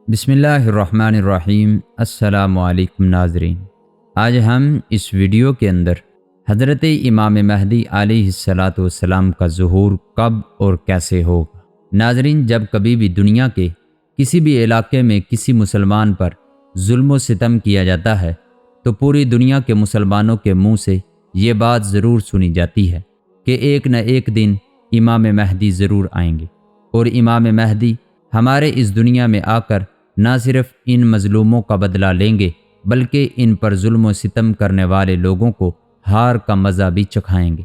بسم اللہ الرحمن الرحیم۔ السلام علیکم ناظرین، آج ہم اس ویڈیو کے اندر حضرت امام مہدی علیہ السلام کا ظہور کب اور کیسے ہوگا۔ ناظرین، جب کبھی بھی دنیا کے کسی بھی علاقے میں کسی مسلمان پر ظلم و ستم کیا جاتا ہے تو پوری دنیا کے مسلمانوں کے منہ سے یہ بات ضرور سنی جاتی ہے کہ ایک نہ ایک دن امام مہدی ضرور آئیں گے، اور امام مہدی ہمارے اس دنیا میں آ کر نہ صرف ان مظلوموں کا بدلہ لیں گے بلکہ ان پر ظلم و ستم کرنے والے لوگوں کو ہار کا مزہ بھی چکھائیں گے۔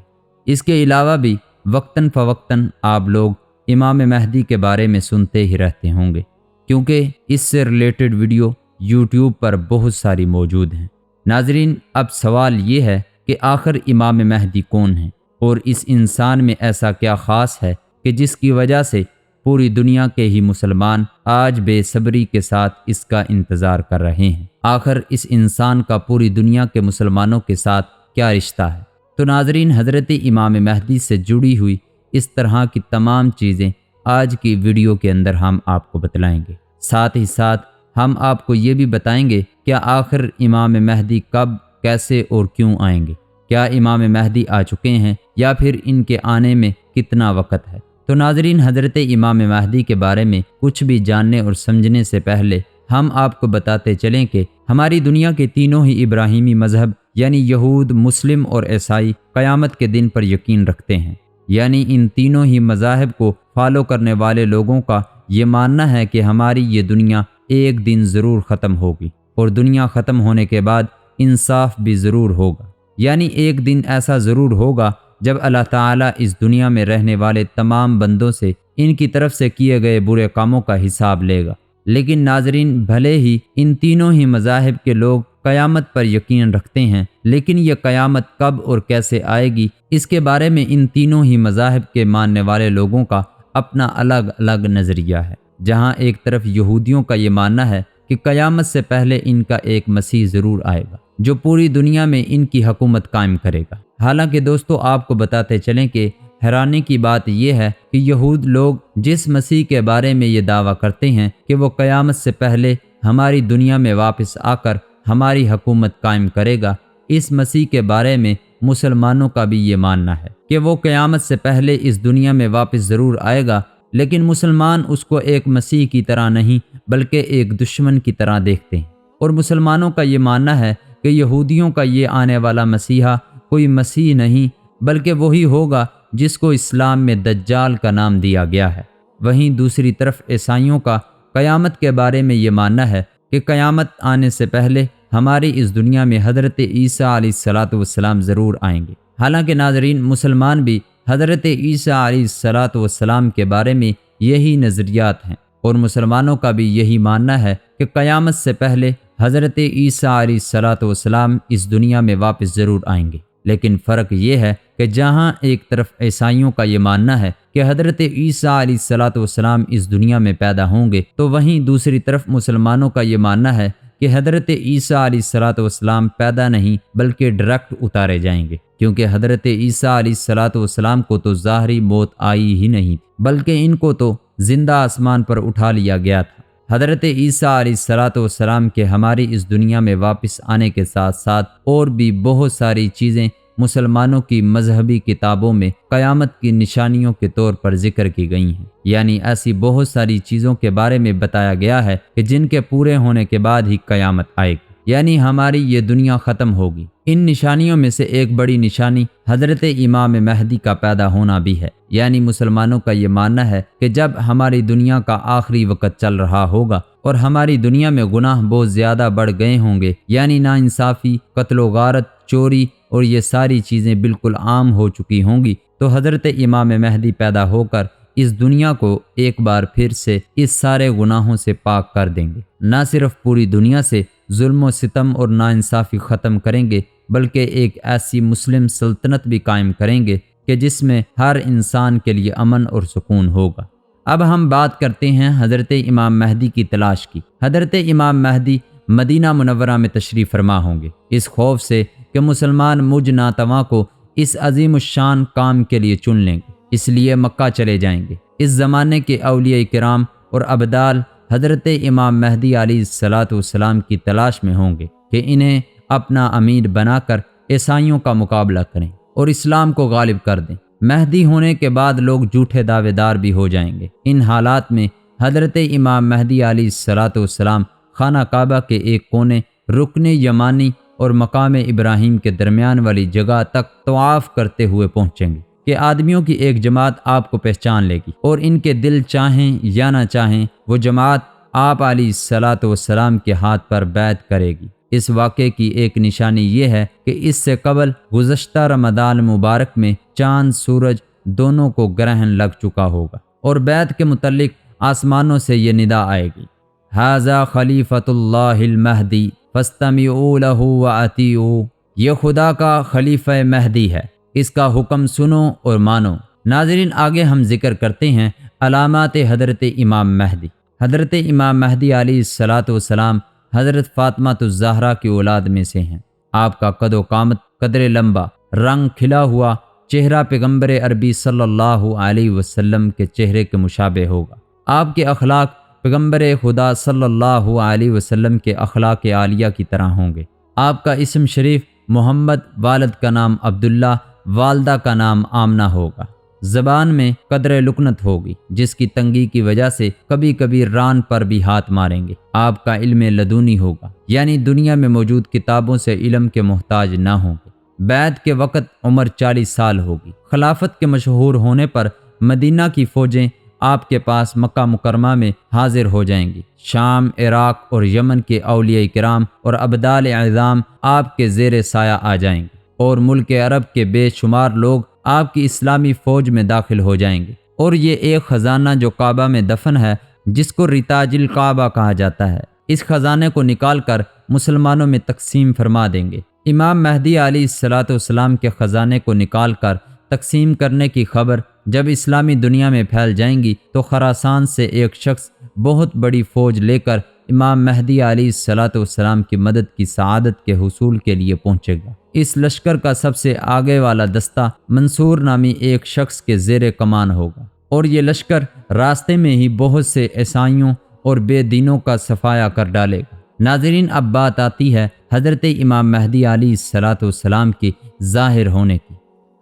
اس کے علاوہ بھی وقتاً فوقتاً آپ لوگ امام مہدی کے بارے میں سنتے ہی رہتے ہوں گے، کیونکہ اس سے ریلیٹڈ ویڈیو یوٹیوب پر بہت ساری موجود ہیں۔ ناظرین، اب سوال یہ ہے کہ آخر امام مہدی کون ہیں، اور اس انسان میں ایسا کیا خاص ہے کہ جس کی وجہ سے پوری دنیا کے ہی مسلمان آج بے صبری کے ساتھ اس کا انتظار کر رہے ہیں۔ آخر اس انسان کا پوری دنیا کے مسلمانوں کے ساتھ کیا رشتہ ہے؟ تو ناظرین، حضرت امام مہدی سے جڑی ہوئی اس طرح کی تمام چیزیں آج کی ویڈیو کے اندر ہم آپ کو بتلائیں گے۔ ساتھ ہی ساتھ ہم آپ کو یہ بھی بتائیں گے کہ آخر امام مہدی کب، کیسے اور کیوں آئیں گے۔ کیا امام مہدی آ چکے ہیں یا پھر ان کے آنے میں کتنا وقت ہے؟ تو ناظرین، حضرت امام مہدی کے بارے میں کچھ بھی جاننے اور سمجھنے سے پہلے ہم آپ کو بتاتے چلیں کہ ہماری دنیا کے تینوں ہی ابراہیمی مذہب یعنی یہود، مسلم اور عیسائی قیامت کے دن پر یقین رکھتے ہیں۔ یعنی ان تینوں ہی مذاہب کو فالو کرنے والے لوگوں کا یہ ماننا ہے کہ ہماری یہ دنیا ایک دن ضرور ختم ہوگی، اور دنیا ختم ہونے کے بعد انصاف بھی ضرور ہوگا۔ یعنی ایک دن ایسا ضرور ہوگا جب اللہ تعالیٰ اس دنیا میں رہنے والے تمام بندوں سے ان کی طرف سے کیے گئے برے کاموں کا حساب لے گا۔ لیکن ناظرین، بھلے ہی ان تینوں ہی مذاہب کے لوگ قیامت پر یقین رکھتے ہیں، لیکن یہ قیامت کب اور کیسے آئے گی، اس کے بارے میں ان تینوں ہی مذاہب کے ماننے والے لوگوں کا اپنا الگ الگ نظریہ ہے۔ جہاں ایک طرف یہودیوں کا یہ ماننا ہے کہ قیامت سے پہلے ان کا ایک مسیح ضرور آئے گا جو پوری دنیا میں ان کی حکومت قائم کرے گا۔ حالانکہ دوستو، آپ کو بتاتے چلیں کہ حیرانی کی بات یہ ہے کہ یہود لوگ جس مسیح کے بارے میں یہ دعویٰ کرتے ہیں کہ وہ قیامت سے پہلے ہماری دنیا میں واپس آ کر ہماری حکومت قائم کرے گا، اس مسیح کے بارے میں مسلمانوں کا بھی یہ ماننا ہے کہ وہ قیامت سے پہلے اس دنیا میں واپس ضرور آئے گا، لیکن مسلمان اس کو ایک مسیح کی طرح نہیں بلکہ ایک دشمن کی طرح دیکھتے ہیں۔ اور مسلمانوں کا یہ ماننا ہے کہ یہودیوں کا یہ آنے والا مسیحا کوئی مسیح نہیں بلکہ وہی ہوگا جس کو اسلام میں دجال کا نام دیا گیا ہے۔ وہیں دوسری طرف عیسائیوں کا قیامت کے بارے میں یہ ماننا ہے کہ قیامت آنے سے پہلے ہماری اس دنیا میں حضرت عیسیٰ علیہ السلام ضرور آئیں گے۔ حالانکہ ناظرین، مسلمان بھی حضرت عیسیٰ علیہ السلام کے بارے میں یہی نظریات ہیں، اور مسلمانوں کا بھی یہی ماننا ہے کہ قیامت سے پہلے حضرت عیسیٰ علیہ السلام اس دنیا میں واپس ضرور آئیں گے۔ لیکن فرق یہ ہے کہ جہاں ایک طرف عیسائیوں کا یہ ماننا ہے کہ حضرت عیسیٰ علیہ السلام اس دنیا میں پیدا ہوں گے، تو وہیں دوسری طرف مسلمانوں کا یہ ماننا ہے کہ حضرت عیسیٰ علیہ السلام پیدا نہیں بلکہ ڈائریکٹ اتارے جائیں گے، کیونکہ حضرت عیسیٰ علیہ السلام کو تو ظاہری موت آئی ہی نہیں بلکہ ان کو تو زندہ آسمان پر اٹھا لیا گیا تھا۔ حضرت عیسیٰ علیہ السلام کے ہماری اس دنیا میں واپس آنے کے ساتھ ساتھ اور بھی بہت ساری چیزیں مسلمانوں کی مذہبی کتابوں میں قیامت کی نشانیوں کے طور پر ذکر کی گئی ہیں۔ یعنی ایسی بہت ساری چیزوں کے بارے میں بتایا گیا ہے کہ جن کے پورے ہونے کے بعد ہی قیامت آئے گی، یعنی ہماری یہ دنیا ختم ہوگی۔ ان نشانیوں میں سے ایک بڑی نشانی حضرت امام مہدی کا پیدا ہونا بھی ہے۔ یعنی مسلمانوں کا یہ ماننا ہے کہ جب ہماری دنیا کا آخری وقت چل رہا ہوگا اور ہماری دنیا میں گناہ بہت زیادہ بڑھ گئے ہوں گے، یعنی ناانصافی، قتل و غارت، چوری اور یہ ساری چیزیں بالکل عام ہو چکی ہوں گی، تو حضرت امام مہدی پیدا ہو کر اس دنیا کو ایک بار پھر سے اس سارے گناہوں سے پاک کر دیں گے۔ نہ صرف پوری دنیا سے ظلم و ستم اور ناانصافی ختم کریں گے بلکہ ایک ایسی مسلم سلطنت بھی قائم کریں گے کہ جس میں ہر انسان کے لیے امن اور سکون ہوگا۔ اب ہم بات کرتے ہیں حضرت امام مہدی کی تلاش کی۔ حضرت امام مہدی مدینہ منورہ میں تشریف فرما ہوں گے، اس خوف سے کہ مسلمان مجھ ناتواں کو اس عظیم الشان کام کے لیے چن لیں گے، اس لیے مکہ چلے جائیں گے۔ اس زمانے کے اولیاء کرام اور ابدال حضرت امام مہدی علیہ الصلاۃ والسلام کی تلاش میں ہوں گے کہ انہیں اپنا امیر بنا کر عیسائیوں کا مقابلہ کریں اور اسلام کو غالب کر دیں۔ مہدی ہونے کے بعد لوگ جھوٹے دعوے دار بھی ہو جائیں گے۔ ان حالات میں حضرت امام مہدی علیہ الصلاۃ والسلام خانہ کعبہ کے ایک کونے، رکن یمانی اور مقام ابراہیم کے درمیان والی جگہ تک طواف کرتے ہوئے پہنچیں گے کہ آدمیوں کی ایک جماعت آپ کو پہچان لے گی، اور ان کے دل چاہیں یا نہ چاہیں وہ جماعت آپ علیہ الصلاۃ والسلام کے ہاتھ پر بیعت کرے گی۔ اس واقعے کی ایک نشانی یہ ہے کہ اس سے قبل گزشتہ رمضان مبارک میں چاند سورج دونوں کو گرہن لگ چکا ہوگا، اور بیعت کے متعلق آسمانوں سے یہ ندا آئے گی، ھذا خلیفۃ اللہ المہدی فاستمعوا لہ واطیعوا، یہ خدا کا خلیفہ مہدی ہے، اس کا حکم سنو اور مانو۔ ناظرین، آگے ہم ذکر کرتے ہیں علامات حضرت امام مہدی۔ حضرت امام مہدی علیہ الصلاۃ والسلام حضرت فاطمہ الزہرا کی اولاد میں سے ہیں۔ آپ کا قد و قامت قدر لمبا، رنگ کھلا ہوا چہرہ پیغمبر عربی صلی اللہ علیہ وسلم کے چہرے کے مشابہ ہوگا۔ آپ کے اخلاق پیغمبر خدا صلی اللہ علیہ وسلم کے اخلاق عالیہ کی طرح ہوں گے۔ آپ کا اسم شریف محمد، والد کا نام عبداللہ، والدہ کا نام آمنہ ہوگا۔ زبان میں قدر لکنت ہوگی، جس کی تنگی کی وجہ سے کبھی کبھی ران پر بھی ہاتھ ماریں گے۔ آپ کا علم لدونی ہوگا، یعنی دنیا میں موجود کتابوں سے علم کے محتاج نہ ہوں گے۔ بیعت کے وقت عمر 40 سال ہوگی۔ خلافت کے مشہور ہونے پر مدینہ کی فوجیں آپ کے پاس مکہ مکرمہ میں حاضر ہو جائیں گی۔ شام، عراق اور یمن کے اولیاء کرام اور ابدال اعظام آپ کے زیر سایہ آ جائیں گے، اور ملک عرب کے بے شمار لوگ آپ کی اسلامی فوج میں داخل ہو جائیں گے۔ اور یہ ایک خزانہ جو کعبہ میں دفن ہے، جس کو ریتاج الکعبہ کہا جاتا ہے، اس خزانے کو نکال کر مسلمانوں میں تقسیم فرما دیں گے۔ امام مہدی علیہ الصلاۃ والسلام کے خزانے کو نکال کر تقسیم کرنے کی خبر جب اسلامی دنیا میں پھیل جائیں گی تو خراسان سے ایک شخص بہت بڑی فوج لے کر امام مہدی علیہ الصلاۃ والسلام کی مدد کی سعادت کے حصول کے لیے پہنچے گا۔ اس لشکر کا سب سے آگے والا دستہ منصور نامی ایک شخص کے زیر کمان ہوگا، اور یہ لشکر راستے میں ہی بہت سے عیسائیوں اور بے دینوں کا صفایا کر ڈالے گا۔ ناظرین، اب بات آتی ہے حضرت امام مہدی علیہ الصلاۃ والسلام کے ظاہر ہونے کی۔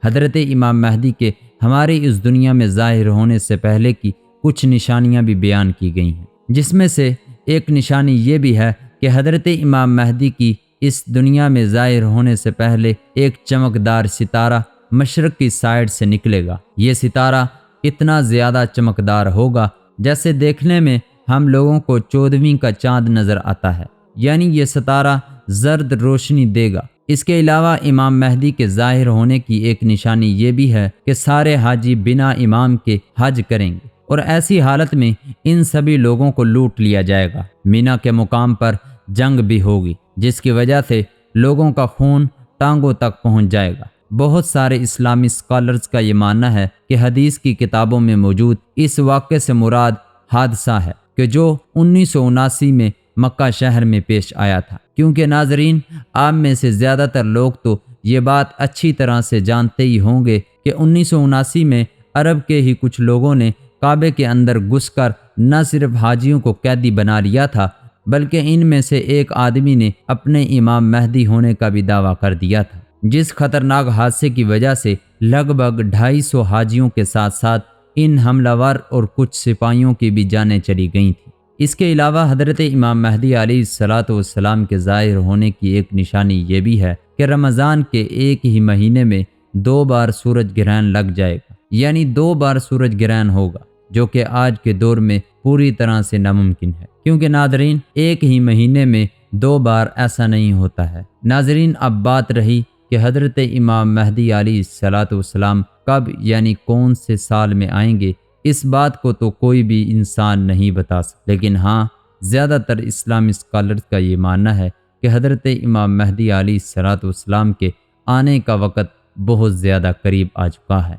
حضرت امام مہدی کے ہماری اس دنیا میں ظاہر ہونے سے پہلے کی کچھ نشانیاں بھی بیان کی گئی ہیں، جس میں سے ایک نشانی یہ بھی ہے کہ حضرت امام مہدی کی اس دنیا میں ظاہر ہونے سے پہلے ایک چمکدار ستارہ مشرق کی سائڈ سے نکلے گا۔ یہ ستارہ اتنا زیادہ چمکدار ہوگا جیسے دیکھنے میں ہم لوگوں کو 14ویں کا چاند نظر آتا ہے، یعنی یہ ستارہ زرد روشنی دے گا۔ اس کے علاوہ امام مہدی کے ظاہر ہونے کی ایک نشانی یہ بھی ہے کہ سارے حاجی بنا امام کے حج کریں گے، اور ایسی حالت میں ان سبھی لوگوں کو لوٹ لیا جائے گا۔ مینا کے مقام پر جنگ بھی ہوگی، جس کی وجہ سے لوگوں کا خون ٹانگوں تک پہنچ جائے گا۔ بہت سارے اسلامی اسکالرز کا یہ ماننا ہے کہ حدیث کی کتابوں میں موجود اس واقعے سے مراد حادثہ ہے کہ جو 1979 میں مکہ شہر میں پیش آیا تھا، کیونکہ ناظرین، آپ میں سے زیادہ تر لوگ تو یہ بات اچھی طرح سے جانتے ہی ہوں گے کہ 1979 میں عرب کے ہی کچھ لوگوں نے کعبے کے اندر گھس کر نہ صرف حاجیوں کو قیدی بنا لیا تھا، بلکہ ان میں سے ایک آدمی نے اپنے امام مہدی ہونے کا بھی دعویٰ کر دیا تھا، جس خطرناک حادثے کی وجہ سے لگ بھگ 250 حاجیوں کے ساتھ ساتھ ان حملہ ور اور کچھ سپاہیوں کی بھی جانیں چلی گئی تھیں۔ اس کے علاوہ حضرت امام مہدی علیہ الصلاۃ والسلام کے ظاہر ہونے کی ایک نشانی یہ بھی ہے کہ رمضان کے ایک ہی مہینے میں 2 بار سورج گرہن لگ جائے گا، یعنی 2 بار سورج گرہن ہوگا، جو کہ آج کے دور میں پوری طرح سے ناممکن ہے، کیونکہ ناظرین ایک ہی مہینے میں 2 بار ایسا نہیں ہوتا ہے۔ ناظرین، اب بات رہی کہ حضرت امام مہدی علیہ الصلاۃ والسلام کب یعنی کون سے سال میں آئیں گے، اس بات کو تو کوئی بھی انسان نہیں بتا سکتا، لیکن ہاں زیادہ تر اسلامی اسکالرز کا یہ ماننا ہے کہ حضرت امام مہدی علیہ الصلاۃ والسلام کے آنے کا وقت بہت زیادہ قریب آ چکا ہے۔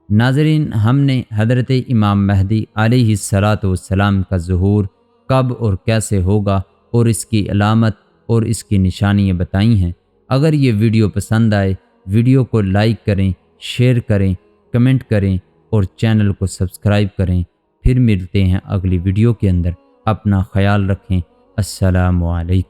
ناظرین، ہم نے حضرت امام مہدی علیہ الصلاۃ والسلام کا ظہور کب اور کیسے ہوگا اور اس کی علامت اور اس کی نشانیاں بتائی ہیں۔ اگر یہ ویڈیو پسند آئے، ویڈیو کو لائک کریں، شیئر کریں، کمنٹ کریں اور چینل کو سبسکرائب کریں۔ پھر ملتے ہیں اگلی ویڈیو کے اندر۔ اپنا خیال رکھیں۔ السلام علیکم۔